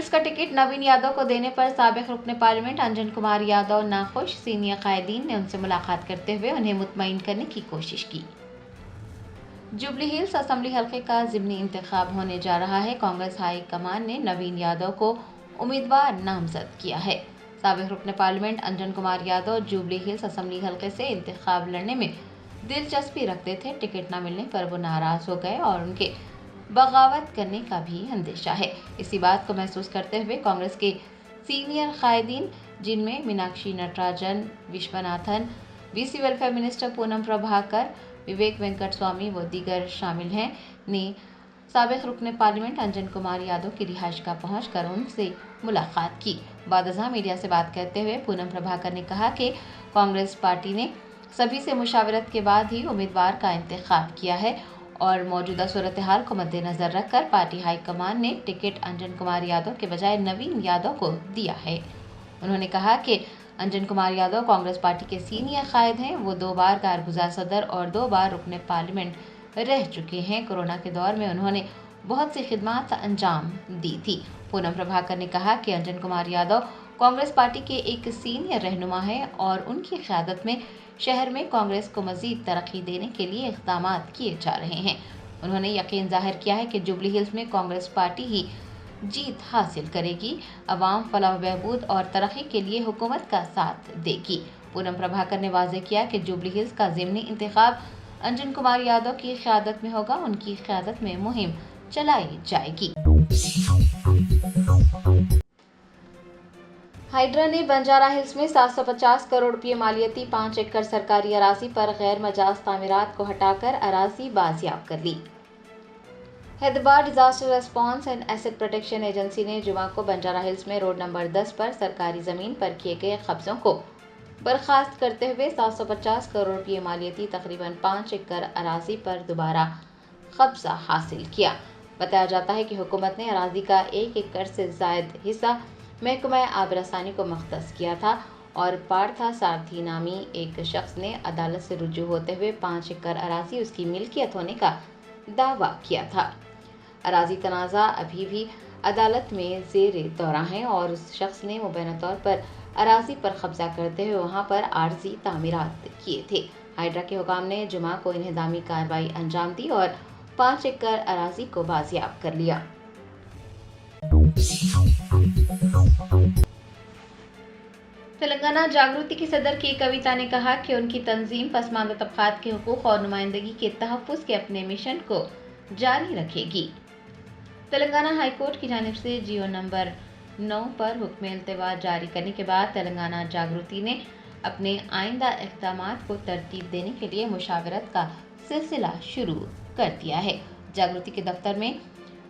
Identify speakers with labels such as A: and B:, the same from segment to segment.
A: Hills का ticket नवीन यादव को देने पर साबिक रुकन पार्लियामेंट अंजन कुमार यादव नाखुश। सीनियर कायदीन ने उनसे मुलाकात करते हुए उन्हें मुतमईन करने की कोशिश की। जुबली हिल्स असेंबली हल्के का ज़िमनी इंतखाब होने जा रहा है। कांग्रेस हाई कमान ने नवीन यादव को उम्मीदवार नामजद किया है। साबिक रुकन पार्लियामेंट अंजन कुमार यादव जुबली हिल्स असेंबली हल्के से इंतखाब लड़ने में दिलचस्पी रखते थे। टिकट न मिलने पर वो नाराज हो गए और उनके बगावत करने का भी अंदेशा है। इसी बात को महसूस करते हुए कांग्रेस के सीनियर कायदीन, जिनमें Meenakshi Natarajan, Vishwanathan, VC welfare minister Poonam Prabhakar, Vivek Venkat Swamy व दीगर शामिल हैं, ने साबिक रुकन पार्लियामेंट अंजन कुमार यादव की रिहाइश का पहुंचकर उनसे मुलाकात की। बादशाह मीडिया से बात करते हुए पूनम प्रभाकर ने कहा कि कांग्रेस पार्टी ने सभी से मुशावरत के बाद ही उम्मीदवार का इंतखाब किया है और मौजूदा सूरत हाल को मद्देनजर रखकर पार्टी हाईकमान ने टिकट अंजन कुमार यादव के बजाय नवीन यादव को दिया है। उन्होंने कहा कि अंजन कुमार यादव कांग्रेस पार्टी के सीनियर कायद हैं। वो 2 बार कारगुजार सदर और 2 बार रुकन पार्लियामेंट रह चुके हैं। कोरोना के दौर में उन्होंने बहुत सी खिदमत अंजाम दी थी। पूनम प्रभाकर ने कहा कि अंजन कुमार यादव कांग्रेस पार्टी के एक सीनियर रहनुमा है और उनकी क़यादत में शहर में कांग्रेस को मजीद तरक्की देने के लिए इक़दाम किए जा रहे हैं। उन्होंने यकीन जाहिर किया है कि जुबली हिल्स में कांग्रेस पार्टी ही जीत हासिल करेगी। अवाम फलाह बहबूद और तरक्की के लिए हुकूमत का साथ देगी। पूनम प्रभाकर ने वाज़ेह किया कि जुबली हिल्स का ज़िमनी इंतखाब अंजन कुमार यादव की क़यादत में होगा। उनकी क़यादत में मुहिम चलाई जाएगी। हाइड्रा ने बंजारा हिल्स में 750 करोड़ रुपये मालियती 5 एकड़ सरकारी अराजी पर गैर मजाज तामीरात को हटाकर अराजी बाजियाब कर ली। Hyderabad disaster response and asset protection agency ने जुमा को बंजारा हिल्स में रोड नंबर 10 पर सरकारी ज़मीन पर किए गए कब्जों को बर्खास्त करते हुए 750 करोड़ रुपये मालियती तकरीबन 5 एकड़ अराजी पर दोबारा कब्जा हासिल किया। बताया जाता है कि हुकूमत ने अराजी का 1 एकड़ से ज़ायद हिस्सा महकमा आबरसानी को मख्तस किया था और पार्था सारथी नामी एक शख्स ने अदालत से रुजू होते हुए 5 एकड़ अराजी उसकी मिल्कियत होने का दावा किया था। अराजी तनाज़ा अभी भी अदालत में ज़ेरे दौरा है और उस शख्स ने मुबैना तौर पर अराजी पर कब्जा करते हुए वहां पर आर्जी तामीरात किए थे। हाइड्रा के हुकाम ने जुमा को इन्हदामी कार्रवाई अंजाम दी और 5 एकड़ अराजी को बाजियाब कर लिया। तेलंगाना जागृति की सदर के कविता ने कहा कि उनकी तंजीम पसमानदा तबकात के हुकूक और नुमाइंदगी के तहफ़्फ़ुज़ के अपने मिशन को जारी रखेगी। तेलंगाना हाई कोर्ट की जानिब से जियो नंबर 9 पर हुक्म इल्तिवा जारी करने के बाद तेलंगाना जागृति ने अपने आइंदा इक़दामात को तरतीब देने के लिए मुशावरत का सिलसिला शुरू कर दिया है। जागृति के दफ्तर में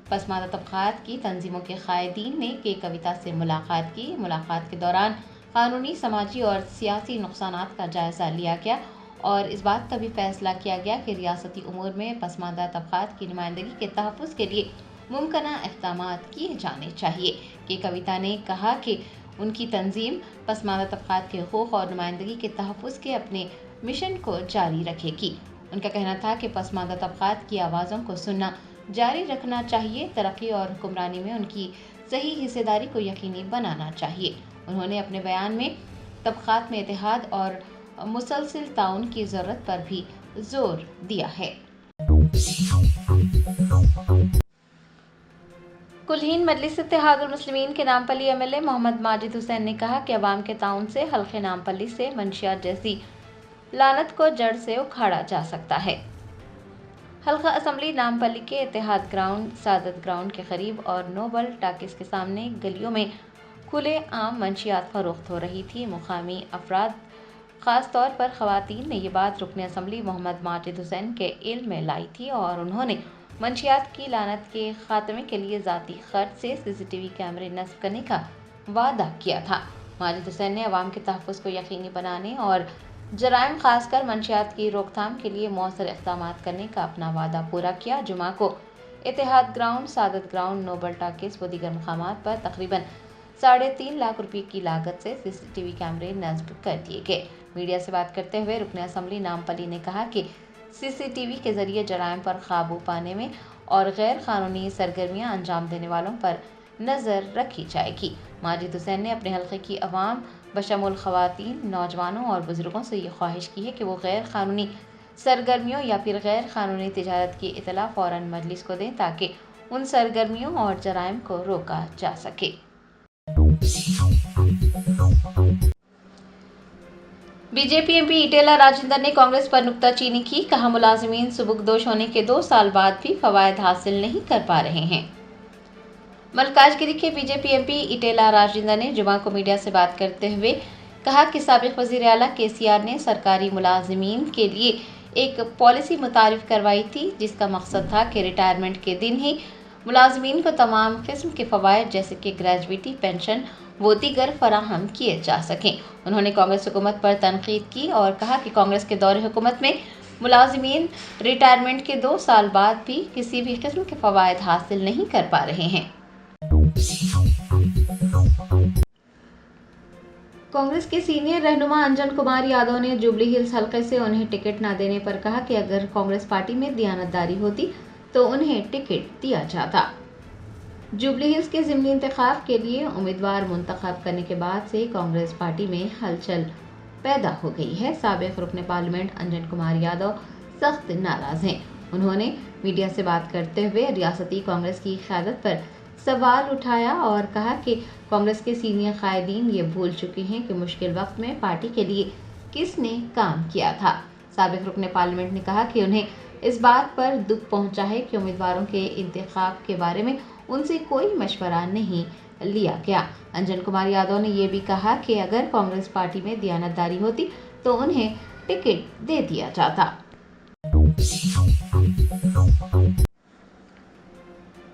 A: पसमानदा तबकात की तंजीमों के कायदीन ने के कविता से मुलाकात की। मुलाकात के दौरान कानूनी, समाजी और सियासी नुकसानात का जायज़ा लिया गया और इस बात का भी फैसला किया गया कि रियासती उमूर में पसमानदा तबकात की नुमाइंदगी के तहफ़्फ़ुज़ के लिए मुमकिना इक़दामात किए जाने चाहिए। के कविता ने कहा कि उनकी तंजीम पसमानदा तबकात के हुकूक और नुमाइंदगी के तहफ़्फ़ुज़ के अपने मिशन को जारी रखेगी। उनका कहना था कि पसमानदा तबकात की आवाज़ों को सुनना जारी रखना चाहिए। तरक्की और हुक्मरानी में उनकी सही हिस्सेदारी को यकीनी बनाना चाहिए। उन्होंने अपने बयान में तबकात में इत्तेहाद और मुसलसिल ताउन की ज़रूरत पर भी जोर दिया है। कुल्हीन मजलिस इत्तेहादुल मुस्लिमीन के नामपल्ली एमएलए मोहम्मद माजिद हुसैन ने कहा कि अवाम के ताउन से हल्के नामपल्ली से मंशियात जैसी लानत को जड़ से उखाड़ा जा सकता है। हल्का असम्बली नामपल्ली के इत्तेहाद ग्राउंड, सादत ग्राउंड के करीब और नोबल टाकिस के सामने गलियों में खुले आम मंशियात फरोख्त हो रही थी। मुकामी अफराद, ख़ास तौर पर ख़वातीन ने ये बात रुकन असम्बली मोहम्मद माजिद हुसैन के इल्म में लाई थी और उन्होंने मंशियात की लानत के खात्मे के लिए ज़ाती खर्च से CCTV कैमरे नस्ब करने का वादा किया था। माजिद हुसैन ने अवाम के तहफ़्फ़ुज़ को यकीनी बनाने और जराइम खासकर मंशियात की रोकथाम के लिए मौसर इक़दाम करने का अपना वादा पूरा किया। जुमा को इत्तेहाद ग्राउंड, सादत ग्राउंड, नोबल टाकिस व दीगर मकामात पर तकरीबन 3.5 लाख रुपये की लागत से CCTV कैमरे नस्ब कर दिए गए। मीडिया से बात करते हुए रुकन असम्बली नामपल्ली ने कहा कि CCTV के जरिए जराइम पर काबू पाने में और गैर कानूनी सरगर्मियां अंजाम देने वालों पर नज़र रखी जाएगी। माजिद हुसैन ने अपने हल्के की अवाम बशमुल ख़वातीन, नौजवानों और बुजुर्गों से ये ख्वाहिश की है कि वो गैर क़ानूनी सरगर्मियों या फिर गैर क़ानूनी तिजारत की इत्तला फ़ौरन मजलिस को दें ताकि उन सरगर्मियों और जराइम को रोका जा सके। बीजेपी एमपी इटेला राजेंद्र ने कांग्रेस पर नुक्ताचीनी की। कहा, मुलाजिमीन सुबुकदोश होने के 2 साल बाद भी फवायद हासिल नहीं कर पा रहे हैं। मलकाजगिरी के बीजेपी एमपी इटेला राजेंद्र ने जुमा को मीडिया से बात करते हुए कहा कि साबिक वज़ीर आला केसीआर ने सरकारी मुलाजिमीन के लिए एक पॉलिसी मुतारिफ करवाई थी, जिसका मकसद था कि रिटायरमेंट के दिन ही मुलाजिमीन को तमाम किस्म के फवायद जैसे कि ग्रेजुएटी, पेंशन वो दीगर फराहम किए जा सकें। उन्होंने कांग्रेस हुकूमत पर तनकीद की और कहा कि कांग्रेस के दौरे हुकूमत में मुलाजिमीन रिटायरमेंट के 2 साल बाद भी किसी भी किस्म के फवायद हासिल नहीं कर पा रहे हैं। कांग्रेस के सीनियर रहनुमा अंजन कुमार यादव ने जुबली हिल्स हलके से उन्हें टिकट न देने पर कहा कि अगर कांग्रेस पार्टी में दियानतदारी होती तो उन्हें टिकट दिया जाता। जुबली हिल्स के ज़िमनी इंतखाब के लिए उम्मीदवार मुंतखब करने के बाद से कांग्रेस पार्टी में हलचल पैदा हो गई है। साबिक रुकन पार्लियामेंट अंजन कुमार यादव सख्त नाराज हैं। उन्होंने मीडिया से बात करते हुए रियासती कांग्रेस की क़यादत पर सवाल उठाया और कहा कि कांग्रेस के सीनियर कायदीन ये भूल चुके हैं कि मुश्किल वक्त में पार्टी के लिए किसने काम किया था। साबिक रुकन पार्लियामेंट ने कहा कि उन्हें इस बात पर दुख पहुंचा है कि उम्मीदवारों के इंतखाब के बारे में उनसे कोई मशवरा नहीं लिया गया। अंजन कुमार यादव ने यह भी कहा कि अगर कांग्रेस पार्टी में दियानतदारी होती तो उन्हें टिकट दे दिया जाता।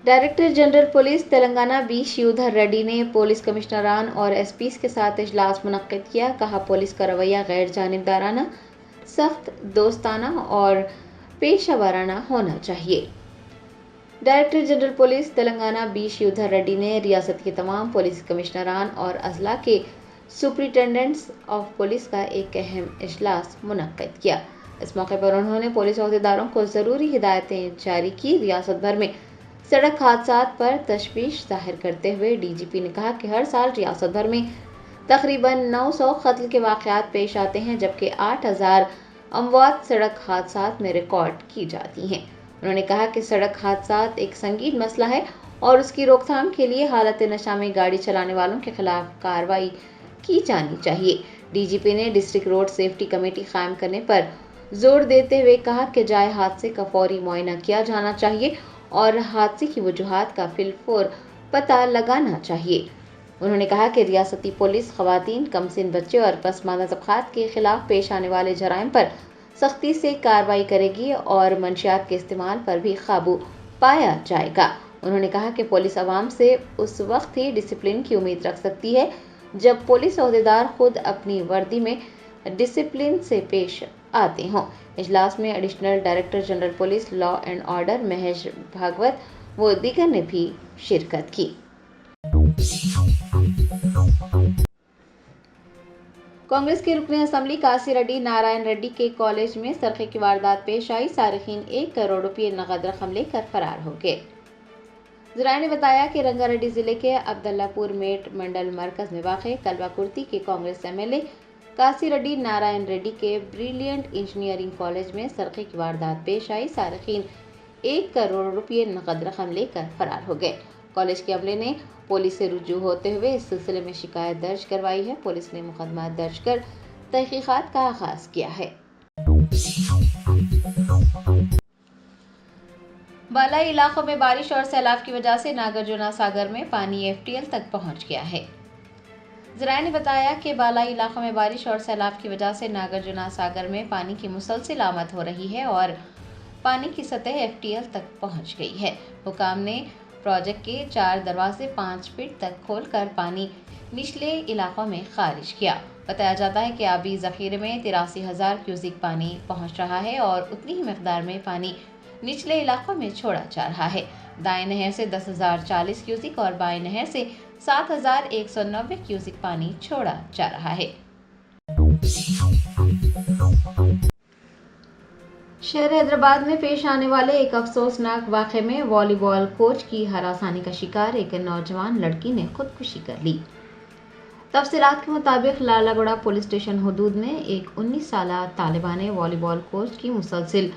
A: Director general police Telangana B Sridhar Reddy ने पुलिस कमिश्नरान और एसपीज के साथ इजलास मुनक्किद किया। कहा, पुलिस का रवैया गैर जानिबदाराना, सख्त, दोस्ताना और पेशा वाराना होना चाहिए। Director general police Telangana B Sridhar Reddy ने रियासत के तमाम पुलिस कमिश्नरान और अजला के सुपरिटेंडेंट्स ऑफ पुलिस का एक अहम इजलास मुनक्किद किया। इस मौके पर उन्होंने पुलिस अहदेदारों को ज़रूरी हिदायतें जारी की। रियासत भर में सड़क हादसात पर तशवीश जाहिर करते हुए डीजीपी ने कहा कि हर साल रियासत भर में तकरीबन 900 कत्ल के वाक़यात पेश आते हैं, जबकि 8000 अमवात सड़क हादसात में रिकॉर्ड की जाती हैं। उन्होंने कहा कि सड़क हादसात एक संगीन मसला है और उसकी रोकथाम के लिए हालत नशा में गाड़ी चलाने वालों के खिलाफ कार्रवाई की जानी चाहिए। डीजीपी ने डिस्ट्रिक्ट रोड सेफ्टी कमेटी कायम करने पर जोर देते हुए कहा कि जाए हादसे का फौरी मुआयना किया जाना चाहिए और हादसे की वजूहात का फिलफौर पता लगाना चाहिए। उन्होंने कहा कि रियासती पुलिस ख़वातीन, कमसिन बच्चे और पसमानदा तबक़ात के खिलाफ पेश आने वाले जराइम पर सख्ती से कार्रवाई करेगी और मंशियात के इस्तेमाल पर भी काबू पाया जाएगा। उन्होंने कहा कि पुलिस अवाम से उस वक्त ही डिसिप्लिन की उम्मीद रख सकती है जब पुलिस अहदेदार खुद अपनी वर्दी में डिसिप्लिन से पेश आते हों। इजलास में additional director general police law and order Mahesh Bhagwat व दीगर ने भी शिरकत की। कांग्रेस के रुकने असम्बली काशी रेड्डी नारायण रेड्डी के कॉलेज में सरखे की वारदात पेश आई। सारिकीन 1 करोड़ रुपये नगद रकम लेकर फरार हो गए। ज़राए ने बताया कि रंगारेड्डी जिले के अब्दुल्लापुर मेट मंडल मरकज में वाक़े कलवाकुर्ती के कांग्रेस एमएलए काशी रेड्डी नारायण रेड्डी के ब्रिलियंट इंजीनियरिंग कॉलेज में सरखे की वारदात पेश आई। सारिकीन 1 करोड़ रुपये नगद रकम लेकर फरार हो गए। कॉलेज के अमले ने पुलिस से रुजू होते हुए इस सिलसिले में शिकायत दर्ज करवाई है। पुलिस ने मुकदमा दर्ज कर तहकीकात का आगाज किया है। बालाई इलाकों में बारिश और सैलाब की वजह से नागार्जुना सागर में पानी एफटीएल तक पहुंच गया है। ज़राए ने बताया कि बालाई इलाकों में बारिश और सैलाब की वजह से नागार्जुना सागर में पानी की मुसलसल आमद हो रही है और पानी की सतह एफटीएल तक पहुंच गई है। हुकाम ने प्रोजेक्ट के 4 दरवाजे 5 फीट तक खोलकर पानी निचले इलाकों में खारिज किया। बताया जाता है कि आबी ज़ख़ीरे में 83,000 क्यूसिक पानी पहुंच रहा है और उतनी ही मकदार में पानी निचले इलाकों में छोड़ा जा रहा है। दाएं नहर से 10,040 क्यूसिक और बाएं नहर से 7,190 क्यूसिक पानी छोड़ा जा रहा है। शहर हैदराबाद में पेश आने वाले एक अफसोसनाक वाक़े में वॉलीबॉल कोच की हरासानी का शिकार एक नौजवान लड़की ने खुदकुशी कर ली। तफसीलात के मुताबिक लालागुड़ा पुलिस स्टेशन हदूद में एक 19 साला तालिबा ने वॉलीबॉल कोच की मुसलसिल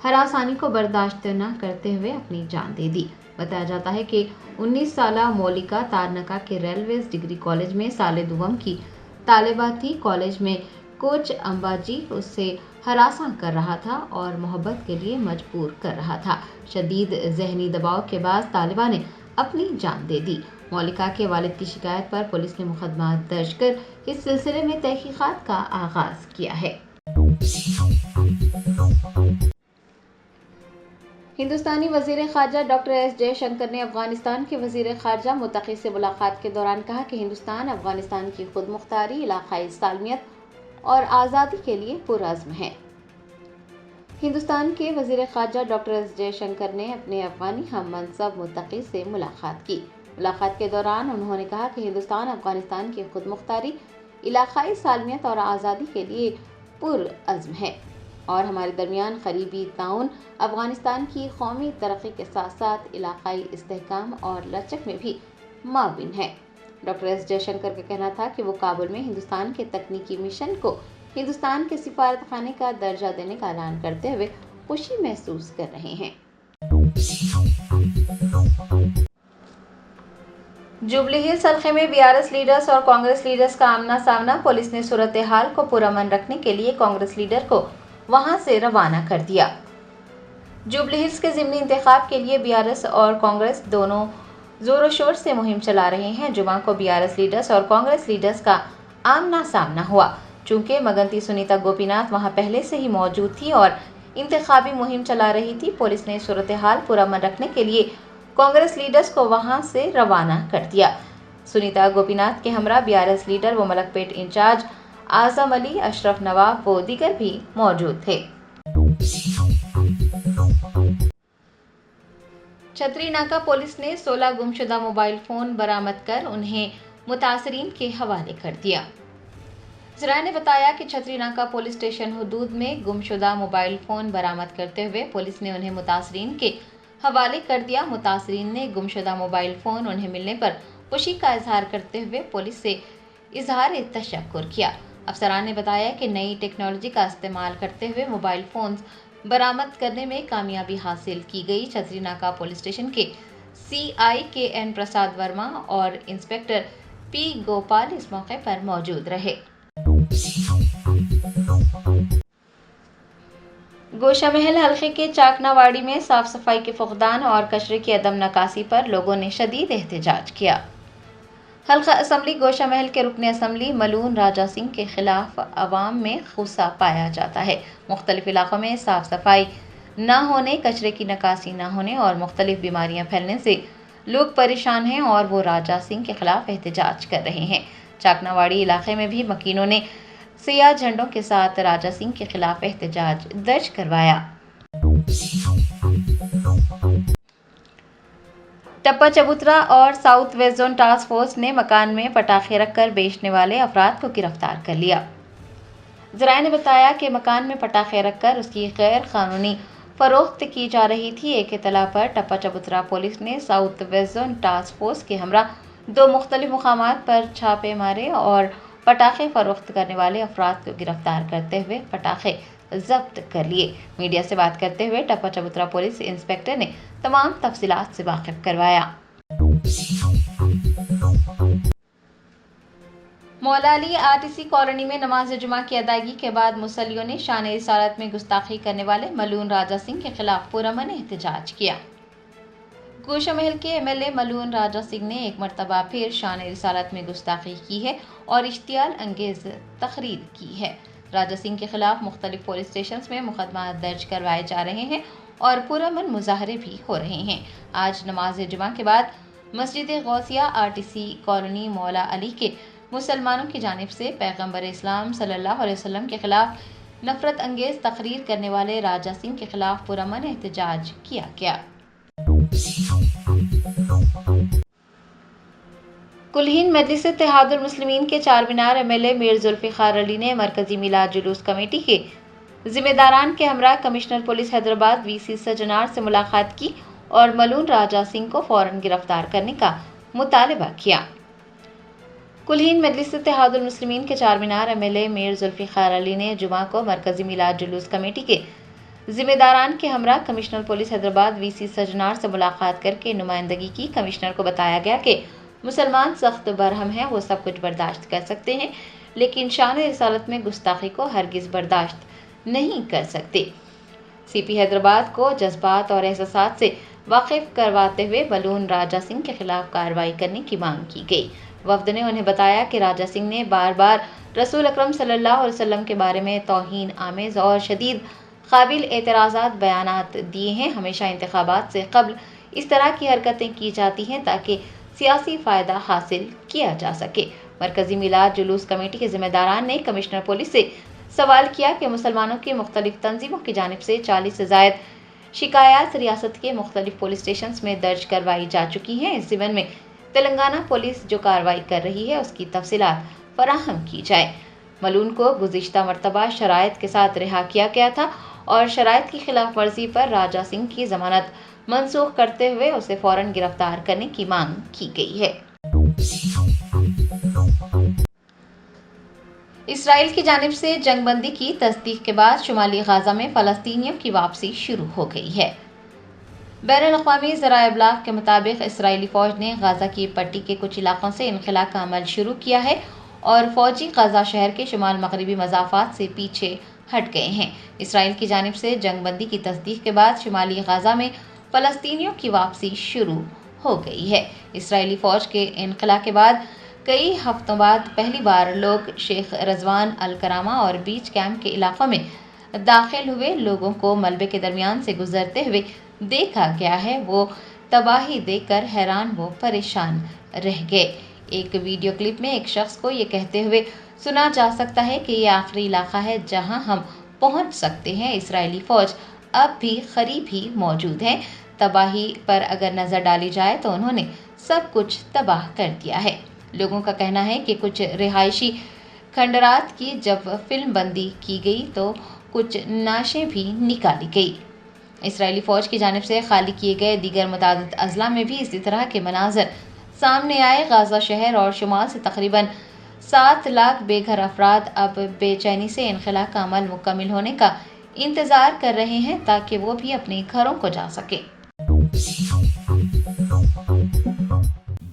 A: हरासानी को बर्दाश्त न करते हुए अपनी जान दे दी। बताया जाता है कि 19 साला मौलिका तारनका के रेलवेज डिग्री कॉलेज में साले दुवम की तालिबा थी। कॉलेज में कोच अंबाजी उससे हरासा कर रहा था और मोहब्बत के लिए मजबूर कर रहा था। शदीद जहनी दबाव के बाद तालिबा ने अपनी जान दे दी। मौलिका के वालिद की शिकायत पर पुलिस ने मुकदमा दर्ज कर इस सिलसिले में तहकीकात का आगाज किया है। हिंदुस्तानी वजीर खारजा डॉक्टर एस जयशंकर ने अफगानिस्तान के वजीर खारजा मुत्तकी से मुलाकात के दौरान कहा कि हिंदुस्तान अफगानिस्तान की खुद मुख्तारी, इलाकाई सालमियत और आज़ादी के लिए पुरअज़्म है। हिंदुस्तान के वजीर खारजा डॉक्टर एस जयशंकर ने अपने अफगानी हम मनसब मुत्तकी से मुलाकात की। मुलाकात के दौरान उन्होंने कहा कि हिंदुस्तान अफगानिस्तान की खुद मुख्तारी, इलाकाई सालमियत और आज़ादी के लिए पुरअज़्म है और हमारे दरमियान करीबी ताउन अफगानिस्तान की कौमी तरक्की के साथ साथ इलाकाई इस्तेहकाम और लचक में भी माविन है। डॉक्टर एस जयशंकर का कहना था कि वो काबुल में हिंदुस्तान के तकनीकी मिशन को हिंदुस्तान के सिफारत खाने का दर्जा देने का ऐलान करते हुए खुशी महसूस कर रहे हैं। जुबली हिल्स हल्के में बीआरएस लीडर्स और कांग्रेस लीडर्स का आमना सामना। पुलिस ने सूरत हाल को पुरअमन रखने के लिए कांग्रेस लीडर को वहां से रवाना कर दिया। जुबली हिल्स के ज़िमनी इंतखाब के लिए बीआरएस और कांग्रेस दोनों जोरों शोर से मुहिम चला रहे हैं। जुमा को बीआरएस लीडर्स और कांग्रेस लीडर्स का आमना सामना हुआ। चूंकि मगंती सुनीता गोपीनाथ वहां पहले से ही मौजूद थी और इंतखाबी मुहिम चला रही थी, पुलिस ने सूरत हाल पुरअमन रखने के लिए कांग्रेस लीडर्स को वहां से रवाना कर दिया। सुनीता गोपीनाथ के हमरा बीआरएस लीडर व मलकपेट इंचार्ज आजम अली, अशरफ नवाब व दीगर भी मौजूद थे। छतरी नाका पुलिस ने 16 गुमशुदा मोबाइल फोन बरामद कर उन्हें मुतासरीन के हवाले कर दिया। ज़राए ने बताया कि छतरी नाका पुलिस स्टेशन हदूद में गुमशुदा मोबाइल फोन बरामद करते हुए पुलिस ने उन्हें मुतासरीन के हवाले कर दिया। मुतासरीन ने गुमशुदा मोबाइल फोन उन्हें मिलने पर खुशी का इजहार करते हुए पुलिस से इजहार तशक्कुर किया। अफसरान ने बताया कि नई टेक्नोलॉजी का इस्तेमाल करते हुए मोबाइल फोन बरामद करने में कामयाबी हासिल की गई। छतरी नाका पुलिस स्टेशन के सीआई के एन प्रसाद वर्मा और इंस्पेक्टर पी गोपाल इस मौके पर मौजूद रहे। गोशामहल हल्के के चाकनावाड़ी में साफ सफाई के फुकदान और कचरे की अदम नकासी पर लोगों ने शदीद एहतजाज किया। हल्का असम्बली गोशामहल के रुकन असम्बली मलून राजा सिंह के खिलाफ अवाम में गुस्सा पाया जाता है। मुख्तलिफ इलाकों में साफ सफाई न होने, कचरे की नकासी न होने और मुख्तलिफ बीमारियां फैलने से लोग परेशान हैं और वो राजा सिंह के खिलाफ एहतजाज कर रहे हैं। चाकनावाड़ी इलाके में भी मकीनों ने सियाह झंडों के साथ राजा सिंह के खिलाफ एहतजाज दर्ज करवाया। टप्पा चबूतरा और south west zone task force ने मकान में पटाखे रखकर बेचने वाले अफराद को गिरफ्तार कर लिया। ज़राए ने बताया कि मकान में पटाखे रखकर उसकी गैर कानूनी फरोख्त की जा रही थी। एक इत्तला पर टप्पा चबूतरा पुलिस ने south west zone task force के हमरा 2 मुख्तलिफ मुकामात पर छापे मारे और पटाखे फरोख्त करने वाले अफराद को गिरफ्तार करते हुए पटाखे जब्त कर लिए। मीडिया से बात करते हुए टप्पा चबूतरा पुलिस इंस्पेक्टर ने तमाम तफसीलात से वाकिफ करवाया। मौला अली आरटीसी कॉलोनी में नमाज जुमा की अदायगी के बाद मुसल्लियों ने शान रिसालत में गुस्ताखी करने वाले मलून राजा सिंह के खिलाफ पुरअमन एहतजाज किया। गोशामहल के एमएलए मलून राजा सिंह ने एक मरतबा फिर शान रिसालत में गुस्ताखी की है और इश्तियाल अंगेज तकरीर की है। राजा सिंह के खिलाफ मुख्तलिफ पुलिस स्टेशन में मुकदमा दर्ज करवाए जा रहे हैं और पुरअमन मुजाहरे भी हो रहे हैं। आज नमाज जुमा के बाद मस्जिद गौसिया आरटीसी कॉलोनी मौला अली के मुसलमानों की जानिब से पैगम्बर इस्लाम सल्लल्लाहु अलैहि वसल्लम के खिलाफ नफरत अंगेज तकरीर करने वाले राजा सिंह के खिलाफ पुरअमन एहतजाज किया गया। कुलहीन मजलिस इत्तेहादुल मुस्लिमीन के चार मीनार एमएलए मीर जुल्फिकार अली ने मरकजी मिलाद जुलूस कमेटी के ذمہ داران کے ہمراہ کمشنر پولیس حیدرآباد وی.سی. سجنار سے ملاقات کی اور ملون راجہ سنگھ کو فوراً گرفتار کرنے کا مطالبہ کیا۔ کلہین مجلس اتحاد المسلمین کے چار مینار MLA میر ذوالفقار علی نے جمعہ کو مرکزی میلاد جلوس کمیٹی کے ذمہ داران کے ہمراہ کمشنر پولیس حیدرآباد وی.سی. سجنار سے ملاقات کر کے نمائندگی کی۔ کمشنر کو بتایا گیا کہ مسلمان سخت برہم ہیں، وہ سب کچھ برداشت کر سکتے ہیں لیکن شان رسالت میں گستاخی کو ہرگز برداشت نہیں کر سکتے۔ CP حیدرآباد کو جذبات اور احساسات سے واقف کرواتے ہوئے ملون راجہ سنگھ کے خلاف کارروائی کرنے کی مانگ کی گئی۔ وفد نے انہیں بتایا کہ راجہ سنگھ نے بار بار رسول اکرم صلی اللہ علیہ وسلم کے بارے میں توہین آمیز اور شدید قابل اعتراضات بیانات دیے ہیں۔ ہمیشہ انتخابات سے قبل اس طرح کی حرکتیں کی جاتی ہیں تاکہ سیاسی فائدہ حاصل کیا جا سکے۔ مرکزی میلاد جلوس کمیٹی کے ذمہ داران نے کمشنر پولیس سے سوال کیا کہ مسلمانوں کی مختلف تنظیموں کی جانب سے 40 سے زائد شکایات ریاست کے مختلف پولیس اسٹیشنز میں درج کروائی جا چکی ہیں۔ اس ضمن میں تلنگانہ پولیس جو کارروائی کر رہی ہے اس کی تفصیلات فراہم کی جائے۔ ملون کو گزشتہ مرتبہ شرائط کے ساتھ رہا کیا گیا تھا اور شرائط کی خلاف ورزی پر راجہ سنگھ کی ضمانت منسوخ کرتے ہوئے اسے فوراً گرفتار کرنے کی مانگ کی گئی ہے۔ اسرائیل کی جانب سے جنگ بندی کی تصدیق کے بعد شمالی غزہ میں فلسطینیوں کی واپسی شروع ہو گئی ہے۔ بین الاقوامی ذرائع ابلاغ کے مطابق اسرائیلی فوج نے غزہ کی پٹی کے کچھ علاقوں سے انخلا کا عمل شروع کیا ہے اور فوجی غزہ شہر کے شمال مغربی مضافات سے پیچھے ہٹ گئے ہیں۔ اسرائیل کی جانب سے جنگ بندی کی تصدیق کے بعد شمالی غزہ میں فلسطینیوں کی واپسی شروع ہو گئی ہے۔ اسرائیلی فوج کے انخلا کے بعد کئی ہفتوں بعد پہلی بار لوگ شیخ رضوان الکرامہ اور بیچ کیمپ کے علاقوں میں داخل ہوئے۔ لوگوں کو ملبے کے درمیان سے گزرتے ہوئے دیکھا گیا ہے، وہ تباہی دیکھ کر حیران و پریشان رہ گئے۔ ایک ویڈیو کلپ میں ایک شخص کو یہ کہتے ہوئے سنا جا سکتا ہے کہ یہ آخری علاقہ ہے جہاں ہم پہنچ سکتے ہیں۔ اسرائیلی فوج اب بھی قریب ہی موجود ہے۔ تباہی پر اگر نظر ڈالی جائے تو انہوں نے سب کچھ تباہ کر دیا ہے۔ لوگوں کا کہنا ہے کہ کچھ رہائشی کھنڈرات کی جب فلم بندی کی گئی تو کچھ نعشیں بھی نکالی گئی۔ اسرائیلی فوج کی جانب سے خالی کیے گئے دیگر متعدد اضلاع میں بھی اسی طرح کے مناظر سامنے آئے۔ غزہ شہر اور شمال سے تقریباً 7 لاکھ بے گھر افراد اب بے چینی سے انخلا کا عمل مکمل ہونے کا انتظار کر رہے ہیں تاکہ وہ بھی اپنے گھروں کو جا سکیں۔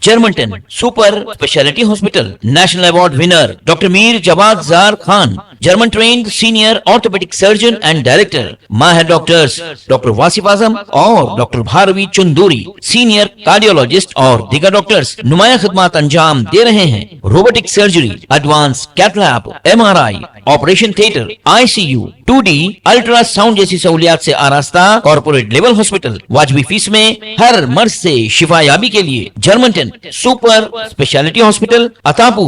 B: جرمنٹن super specialty hospital national award winner doctor Mir Jawad Zar Khan, German trained senior orthopaedic surgeon and director, ماہر ڈاکٹرز ڈاکٹر واصف اعظم اور doctor Bharavi Chanduri, senior cardiologist اور دیگر ڈاکٹرز نمایاں خدمات انجام دے رہے ہیں۔ Robotic surgery, advance cath lab, MRI، operation theatre, ICU، 2D ultrasound جیسی سہولیات سے آراستہ کارپوریٹ لیول ہاسپٹل، واجبی فیس میں ہر مرض سے شفا یابی کے لیے جرمنٹن سپر اسپیشلٹی ہاسپٹل، عطاپور،